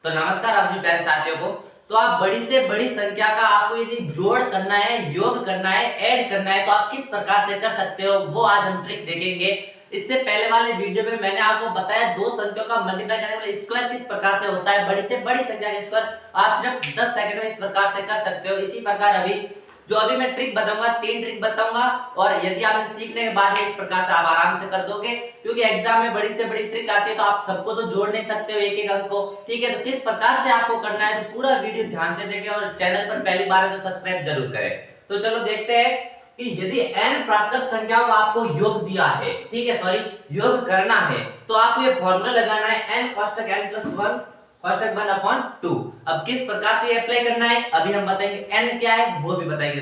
तो नमस्कार आप सभी प्यारे साथियों को। तो आप बड़ी से बड़ी संख्या का आपको यदि जोड़ करना है, योग करना है, ऐड करना है तो आप किस प्रकार से कर सकते हो वो आज हम ट्रिक देखेंगे। इससे पहले वाले वीडियो में मैंने आपको बताया दो संख्याओं का मल्टीप्लाई करने वाला स्क्वायर किस प्रकार से होता है। बड़ी से बड़ी संख्या का स्क्वायर आप सिर्फ 10 सेकंड में इस प्रकार से कर सकते हो। इसी प्रकार अभी मैं ट्रिक बताऊंगा, 3 ट्रिक बताऊंगा और यदि आपने सीखने के बाद में इस प्रकार से आप आराम से कर दोगे, क्योंकि एग्जाम में बड़ी से बड़ी ट्रिक आती है तो आप सबको तो जोड़ नहीं सकते हो एक एक अंक को। ठीक है, तो किस प्रकार से आपको करना है तो पूरा वीडियो ध्यान से देखें और चैनल पर पहली बार है तो सब्सक्राइब जरूर करें। तो चलो देखते हैं कि यदि n प्राकृत संख्याओं का आपको योग दिया है, ठीक है, सॉरी योग करना है तो आपको ये फॉर्मूला लगाना है n कोष्ठक n + 1 कोष्ठक 1/2। अब किस प्रकार से अप्लाई करना है अभी हम बताएंगे, n क्या है वो भी बताएंगे।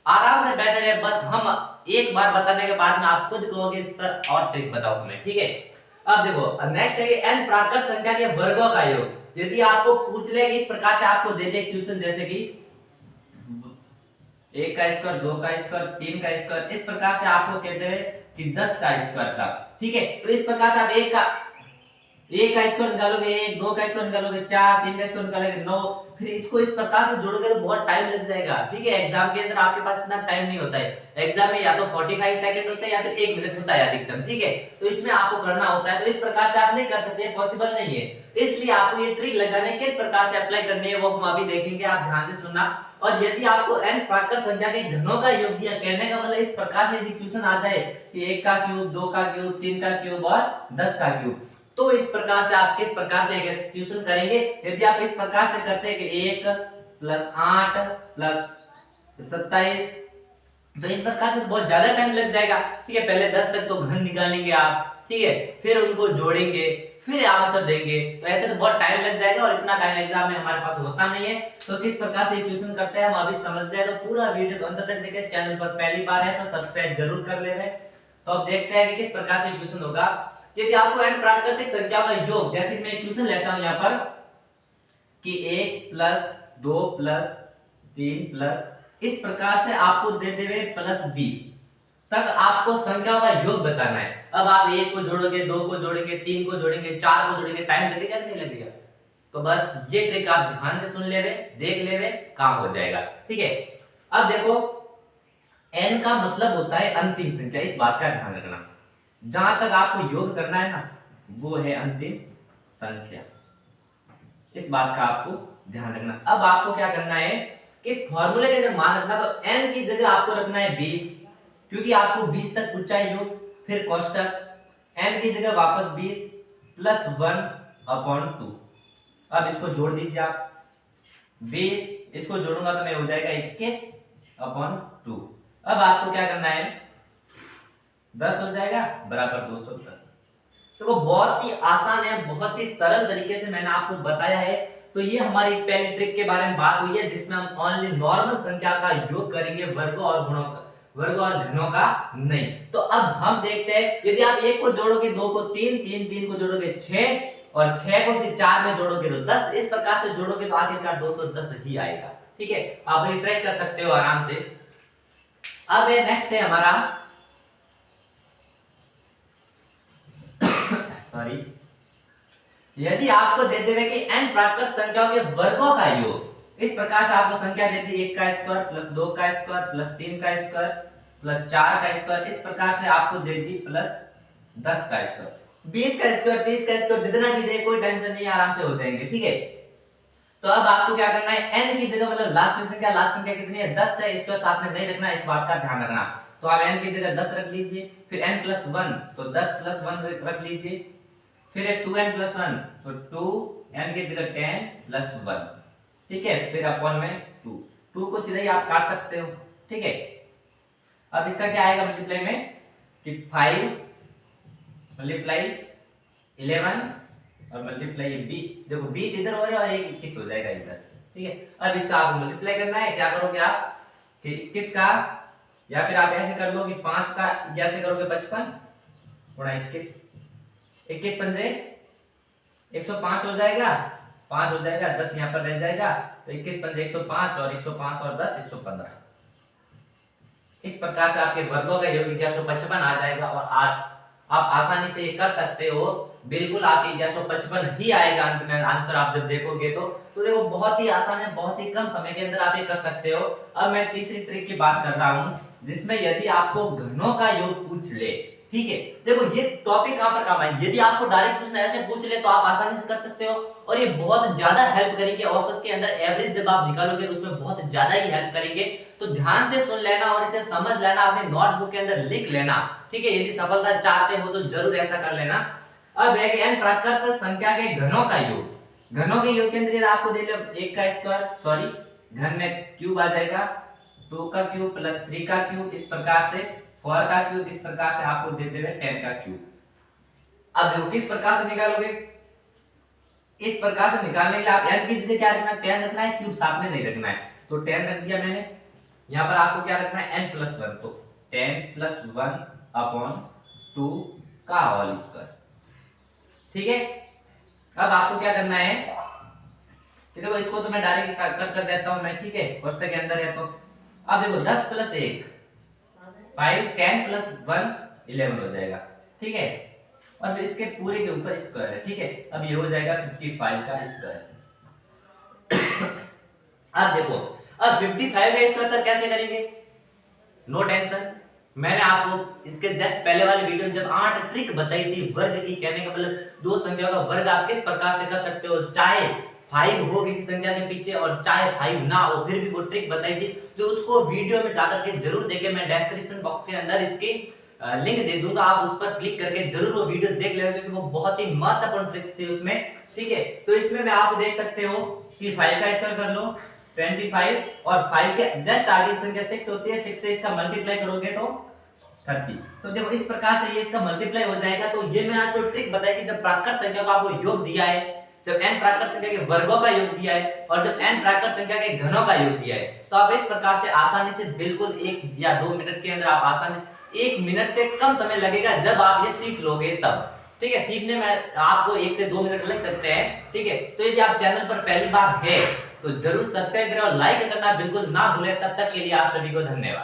आराम से बैठे रहे, बस हम एक बार बताने के बाद में आप खुद कहोगे सर और ट्रिक बताओ हमें। ठीक है, अब देखो नेक्स्ट है कि n प्राकृत संख्या के वर्गों का योग। यदि आपको पूछ ले कि इस प्रकार से आपको दे दे क्वेश्चन, जैसे कि 1 का स्क्वायर, 2 का स्क्वायर, 3 का स्क्वायर, इस प्रकार से आपको कहते हैं कि 10 का स्क्वायर तक। ठीक है, तो इस प्रकार से आप एक का स्क्वायर निकालोगे, एक, दो का स्क्वायर निकालोगे 4, तीन का स्क्वायर निकालोगे 9, फिर इसको इस प्रकार से जोड़ोगे तो बहुत टाइम लग जाएगा। ठीक है, एग्जाम के अंदर आपके पास इतना टाइम नहीं होता है। एग्जाम में या तो 45 सेकंड होता है या फिर 1 मिनट होता है अधिकतम। ठीक है, तो इसमें आपको करना होता है, तो इस प्रकार से आप नहीं कर सकते, पॉसिबल नहीं है। इसलिए आपको ये ट्रिक लगाने किस प्रकार से अप्लाई करनी है वो हम अभी देखेंगे, आप ध्यान से सुनना। और यदि आपको n प्राकृत संख्या के घनों का योग दिया, कहने का मतलब इस प्रकार से यदि क्वेश्चन आ जाए कि 1 का क्यूब, 2 का क्यूब, 3 का क्यूब और 10 का क्यूब, तो इस प्रकार से आप किस प्रकार से एक्सक्यूशन करेंगे। यदि आप इस प्रकार से करते हैं कि 1 + 8 + 27, तो इस प्रकार से बहुत ज्यादा टाइम लग जाएगा। ठीक है, पहले 10 तक तो घन निकालेंगे आप, ठीक है, फिर उनको जोड़ेंगे, फिर आंसर देंगे, तो ऐसे तो बहुत टाइम लग जाएगा और इतना टाइम एग्जाम में हमारे पास होता नहीं है। तो किस प्रकार से क्वेश्चन करते हैं हम अभी समझते हैं, तो पूरा वीडियो को अंत तक देखें। चैनल पर पहली बार है तो सब्सक्राइब जरूर कर लेना। तो अब देखते हैं कि किस प्रकार से क्वेश्चन होगा। यदि आपको n प्राकृतिक संख्याओं का योग, जैसे मैं क्वेश्चन लेता हूं यहां पर कि 1 + 2 + 3 इस प्रकार से आपको दे देवे +20 तक आपको संख्याओं का योग बताना है। अब आप 1 को जोड़ोगे, 2 को जोड़ेंगे, 3 को जोड़ेंगे, 4 को जोड़ेंगे, टाइम लगेगा नहीं लगेगा। तो बस ये ट्रिक आप ध्यान से सुन लेवे, देख लेवे, काम हो जाएगा। ठीक है, अब देखो n का मतलब होता है अंतिम संख्या, इस बात का ध्यान रखना। जहां तक आपको योग करना है ना वो है अंतिम संख्या, इस बात का आपको ध्यान रखना। अब आपको क्या करना है कि इस फॉर्मूले के अंदर मान रखना, तो n की जगह आपको रखना है 20, क्योंकि आपको 20 तक पूछा है योग। फिर कोष्ठक n की जगह वापस 20 + 1/2। अब इसको जोड़ दीजिए आप, 20 इसको जोड़ूंगा तो मैं हो जाएगा 21/2। अब आपको क्या करना है, 10 हो जाएगा बराबर 210। तो वो बहुत ही आसान है, बहुत ही सरल तरीके से मैंने आपको बताया है। तो ये हमारी पहली ट्रिक के बारे में बात हुई है, जिसमें हम ओनली नॉर्मल संख्या का योग करेंगे, वर्गों और गुणों का, वर्गों और घनों का नहीं। तो अब हम देखते हैं, यदि आप 1 को जोड़ोगे, 2 को 3, 3 को जोड़ोगे 6 और 6 को फिर 4 में जोड़ोगे तो 10, इस प्रकार से जोड़ोगे तो आखिरकार 210 ही आएगा। ठीक है, आप ये ट्राई कर सकते हो आराम से। अब नेक्स्ट है हमारा, सॉरी, यदि आपको दे देवे कि n प्राकृत संख्याओं के वर्गों का योग, इस प्रकार से आपको संख्या दे दी 1 का स्क्वायर + 2 का स्क्वायर + 3 का स्क्वायर + 4 का स्क्वायर, इस प्रकार से आपको दे दी +10 का स्क्वायर, 20 का स्क्वायर, 30 का स्क्वायर, जितना भी दे कोई टेंशन नहीं, आराम से हो जाएंगे। ठीक है, तो अब आपको क्या करना है, n की जगह मतलब लास्ट संख्या कितनी है, 10 है, इसको साथ में नहीं रखना, इस बात का ध्यान रखना। तो आप n की जगह 10 रख लीजिए, फिर n + 1 तो 10 + 1 रख लीजिए, फिर है 2n + 1 तो 2n की जगह 10 + 1। ठीक है, फिर अपॉन में 2 को सीधा ही आप काट सकते हो। ठीक है, अब इसका क्या आएगा मल्टीप्लाई में कि 5 × 11 और मल्टीप्लाई b, देखो 20 इधर हो रहा है और 21 हो जाएगा इधर। ठीक है, अब इसका आपको मल्टीप्लाई करना है। क्या करोगे आप कि 21 का, या फिर आप ऐसे कर लो कि 5 का ऐसे करोगे 55 × 21, 21 पंजे 105 हो जाएगा, 5 हो जाएगा, 10 यहाँ पर रह जाएगा, तो 21 पंजे 105 और 105 और 10 115। इस प्रकार से आपके वर्गों का योग 1155 आ जाएगा और आप आसानी से ये कर सकते हो। बिल्कुल आप 1155 ही आएगा अंत में आंसर आप जब देखोगे तो देखो बहुत ही आसान है, बहुत ही कम समय के अंदर आप ये कर सकते हो। अब मैं तीसरी ट्रिक की बात कर रहा हूं जिसमें यदि आपको घनों का योग पूछ ले, ठीक है, देखो ये टॉपिक कहां पर काम है, यदि आपको डायरेक्ट क्वेश्चन ऐसे पूछ ले तो आप आसानी से कर सकते हो और ये बहुत ज्यादा हेल्प करेंगे, औसत के अंदर एवरेज जब आप निकालोगे तो उसमें बहुत ज्यादा ही हेल्प करेंगे। तो ध्यान से सुन लेना और इसे समझ लेना, अपने नोटबुक के अंदर लिख लेना, ठीक है, यदि सफलता चाहते हो तो जरूर ऐसा कर लेना। अब एक n प्राकृत संख्या के घनों का योग, घनों के योग के अंदर आपको दे लो 1 का स्क्वायर, सॉरी घन में क्यूब आ जाएगा, 2 का क्यूब प्लस 3 का क्यूब, इस प्रकार से 4 का क्यूब, इस प्रकार से आपको देते हुए 10 का क्यूब। अब देखो किस प्रकार से निकालोगे, इस प्रकार से निकालने के लिए आप n की जगह क्या रखना है, 10 रखना है, क्यूब साथ में नहीं रखना है, तो 10 रख दिया मैंने। यहां पर आपको क्या रखना है, n प्लस 1, तो 10 प्लस 1 अपॉन 2 का होल स्क्वायर, ठीक है। अब आपको क्या करना है कि देखो इसको तो मैं डायरेक्ट कट कर देता हूं मैं, ठीक है, कोष्टक के अंदर है तो। अब देखो 10 प्लस 1 5, 10 प्लस 1 11 हो जाएगा, ठीक है, और फिर इसके पूरे के ऊपर स्क्वायर है, ठीक है। अब ये हो जाएगा 55 का स्क्वायर। अब देखो अब 55 का स्क्वायर सर कैसे करेंगे, नो टेंशन, मैंने आपको इसके जस्ट पहले वाले वीडियो में जब 8 ट्रिक बताई थी वर्ग की, कहने का मतलब दो संख्याओं का वर्ग आप किस प्रकार से कर सकते हो, चाहे 5 हो किसी संख्या के पीछे और चाहे 5 ना हो, फिर भी वो ट्रिक बताई थी, तो उसको वीडियो में जाकर के जरूर देखें, मैं डिस्क्रिप्शन बॉक्स के अंदर इसकी लिंक दे दूंगा, आप उस पर क्लिक करके जरूर वो वीडियो देख लेना क्योंकि वो बहुत ही महत्वपूर्ण ट्रिक्स थी उसमें, ठीक है। तो इसमें मैं आप देख सकते हो कि 5 का स्क्वायर कर लो 25 और 5 के जस्ट आगे संख्या 6 होती है, 6 से इसका मल्टीप्लाई करोगे तो 30, तो देखो इस प्रकार से ये इसका मल्टीप्लाई हो जाएगा। तो ये मैंने आपको ट्रिक बताई कि जब प्राकृत संख्या को आपको योग दिया है, जब n प्राकृत संख्या के वर्गों का योग दिया है और जब n प्राकृत संख्या के घनों का योग दिया है, तो आप इस प्रकार से आसानी से बिल्कुल 1 या 2 मिनट के अंदर आप आसानी, 1 मिनट से कम समय लगेगा जब आप ये सीख लोगे तब, ठीक है। सीखने में आपको 1 से 2 मिनट लग सकते हैं, ठीक है। तो यदि आप चैनल पर पहली बार है तो जरूर सब्सक्राइब करें और लाइक करना बिल्कुल ना भूलें। तब तक के लिए आप सभी को धन्यवाद।